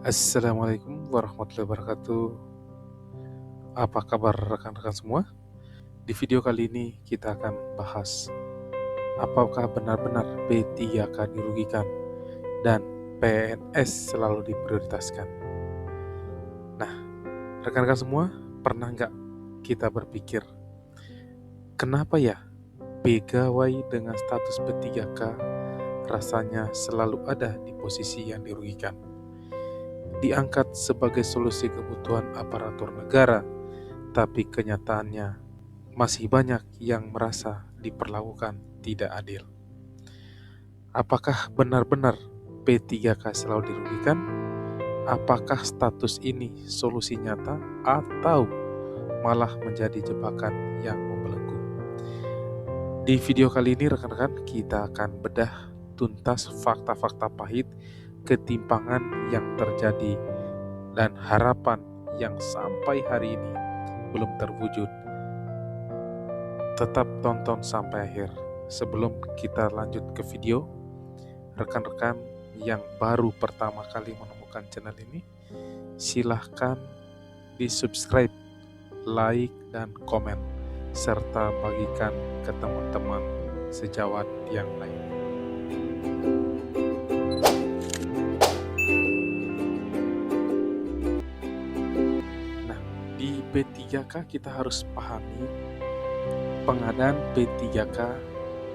Assalamualaikum warahmatullahi wabarakatuh. Apa kabar rekan-rekan semua? Di video kali ini kita akan bahas apakah benar-benar P3K dirugikan dan PNS selalu diprioritaskan. Nah, rekan-rekan semua, pernah nggak kita berpikir, kenapa ya pegawai dengan status P3K rasanya selalu ada di posisi yang dirugikan? Diangkat sebagai solusi kebutuhan aparatur negara, tapi kenyataannya masih banyak yang merasa diperlakukan tidak adil. Apakah benar-benar P3K selalu dirugikan? Apakah status ini solusi nyata atau malah menjadi jebakan yang membelenggu? Di video kali ini rekan-rekan kita akan bedah tuntas fakta-fakta pahit, ketimpangan yang terjadi, dan harapan yang sampai hari ini belum terwujud. Tetap tonton sampai akhir. Sebelum kita lanjut ke video, rekan-rekan yang baru pertama kali menemukan channel ini, silahkan di-subscribe, like, dan komen, serta bagikan ke teman-teman sejawat yang lain. Nah, di P3K kita harus pahami pengadaan P3K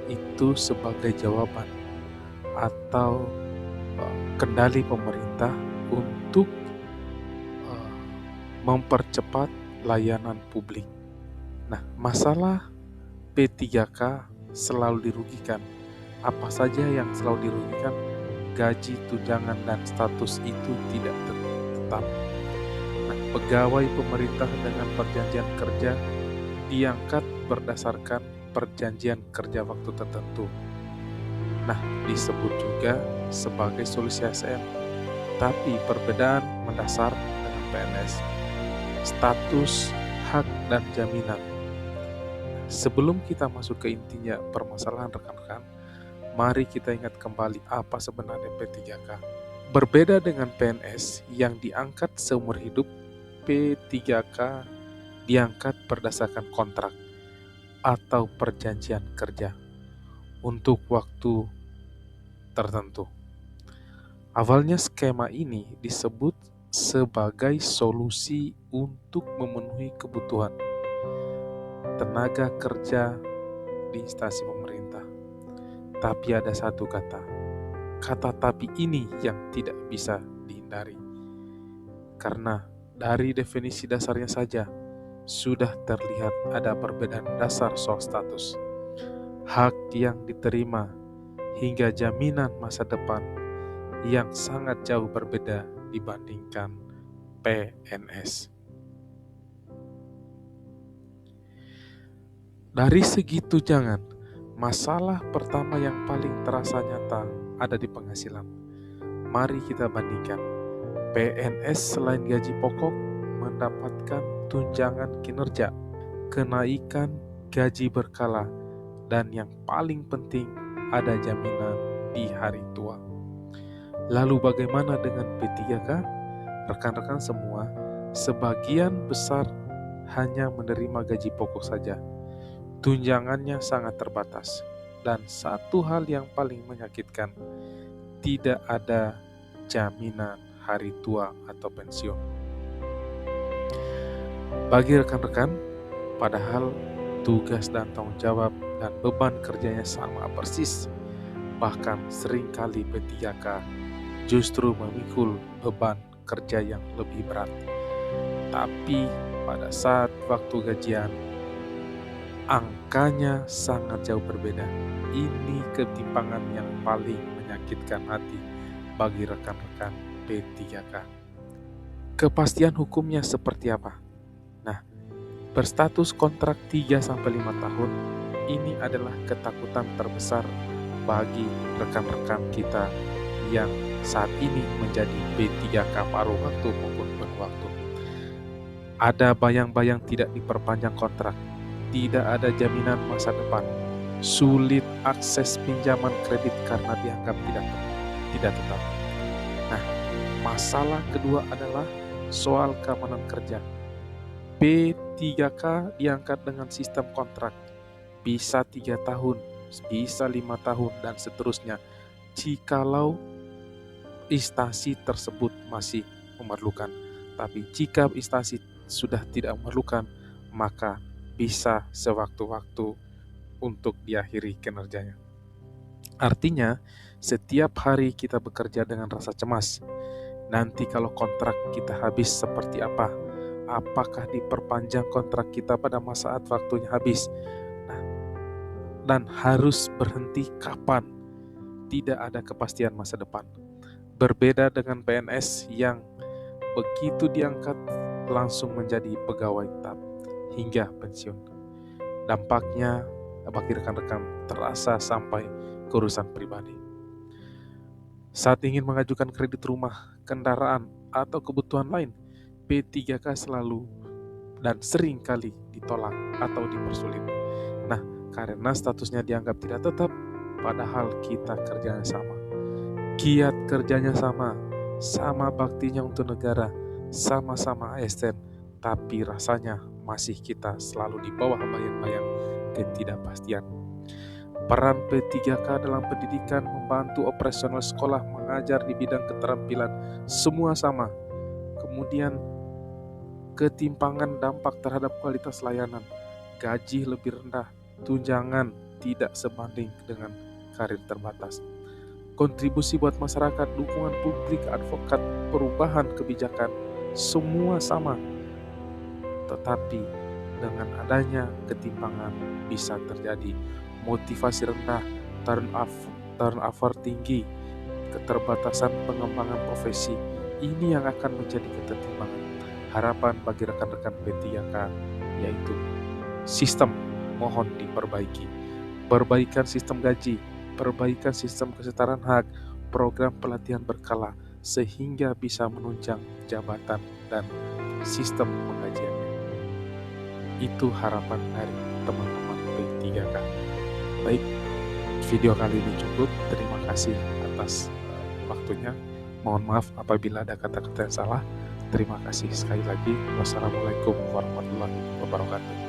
itu sebagai jawaban atau kendali pemerintah untuk mempercepat layanan publik. Nah, masalah P3K selalu dirugikan. Apa saja yang selalu dirugikan? Gaji, tunjangan, dan status itu tidak tetap. Nah, pegawai pemerintah dengan perjanjian kerja diangkat berdasarkan perjanjian kerja waktu tertentu. Nah, disebut juga sebagai solusi ASN. Tapi perbedaan mendasar dengan PNS, status, hak, dan jaminan. Sebelum kita masuk ke intinya permasalahan rekan-rekan, mari kita ingat kembali apa sebenarnya P3K. Berbeda dengan PNS yang diangkat seumur hidup, P3K diangkat berdasarkan kontrak atau perjanjian kerja untuk waktu tertentu. Awalnya skema ini disebut sebagai solusi untuk memenuhi kebutuhan tenaga kerja di instansi pemerintah. Tapi ada satu kata tapi ini yang tidak bisa dihindari. Karena dari definisi dasarnya saja sudah terlihat ada perbedaan dasar soal status, hak yang diterima, hingga jaminan masa depan yang sangat jauh berbeda dibandingkan PNS. Dari segi tunjangan, masalah pertama yang paling terasa nyata ada di penghasilan. Mari kita bandingkan. PNS selain gaji pokok mendapatkan tunjangan kinerja, kenaikan gaji berkala, dan yang paling penting ada jaminan di hari tua. Lalu bagaimana dengan P3K? Rekan-rekan semua, sebagian besar hanya menerima gaji pokok saja. Tunjangannya sangat terbatas. Dan satu hal yang paling menyakitkan, tidak ada jaminan hari tua atau pensiun. Bagi rekan-rekan, padahal tugas dan tanggung jawab dan beban kerjanya sama persis. Bahkan seringkali P3K justru memikul beban kerja yang lebih berat. Tapi pada saat waktu gajian, angkanya sangat jauh berbeda. Ini ketimpangan yang paling menyakitkan hati bagi rekan-rekan P3K. Kepastian hukumnya seperti apa? Nah, berstatus kontrak 3-5 tahun, ini adalah ketakutan terbesar bagi rekan-rekan kita yang saat ini menjadi P3K paruh waktu maupun penuh waktu. Ada bayang-bayang tidak diperpanjang kontrak, tidak ada jaminan masa depan, sulit akses pinjaman kredit karena dianggap tidak tetap. Nah, Masalah kedua adalah soal keamanan kerja. P3K diangkat dengan sistem kontrak, bisa 3 tahun, bisa 5 tahun, dan seterusnya. Jikalau instansi tersebut masih memerlukan. Tapi jika instansi sudah tidak memerlukan, maka bisa sewaktu-waktu untuk diakhiri kinerjanya. Artinya, setiap hari kita bekerja dengan rasa cemas. Nanti kalau kontrak kita habis seperti apa? Apakah diperpanjang kontrak kita pada saat waktunya habis? Nah, dan harus berhenti kapan? Tidak ada kepastian masa depan. Berbeda dengan PNS yang begitu diangkat langsung menjadi pegawai tetap hingga pensiun. Dampaknya bagi rekan-rekan terasa sampai ke urusan pribadi. Saat ingin mengajukan kredit rumah, kendaraan, atau kebutuhan lain, P3K selalu dan sering kali ditolak atau dipersulit. Nah, karena statusnya dianggap tidak tetap, padahal kita kerjanya sama. Kiat kerjanya sama, sama baktinya untuk negara, sama-sama ASN, tapi rasanya masih kita selalu di bawah bayang-bayang ketidakpastian. Peran P3K dalam pendidikan membantu operasional sekolah mengajar di bidang keterampilan, semua sama. Kemudian ketimpangan dampak terhadap kualitas layanan, gaji lebih rendah, tunjangan tidak sebanding dengan karir terbatas. Kontribusi buat masyarakat, dukungan publik, advokat, perubahan kebijakan, semua sama. Tetapi dengan adanya ketimpangan bisa terjadi motivasi rendah, turnover tinggi, keterbatasan pengembangan profesi. Ini yang akan menjadi ketertimbangan. Harapan bagi rekan-rekan P3K yaitu sistem mohon diperbaiki. Perbaikan sistem gaji, perbaikan sistem kesetaraan hak, program pelatihan berkala sehingga bisa menunjang jabatan dan sistem penggajiannya. Itu harapan dari teman-teman P3K. Baik, video kali ini cukup. Terima kasih atas waktunya. Mohon maaf apabila ada kata-kata yang salah. Terima kasih sekali lagi. Wassalamualaikum warahmatullahi wabarakatuh.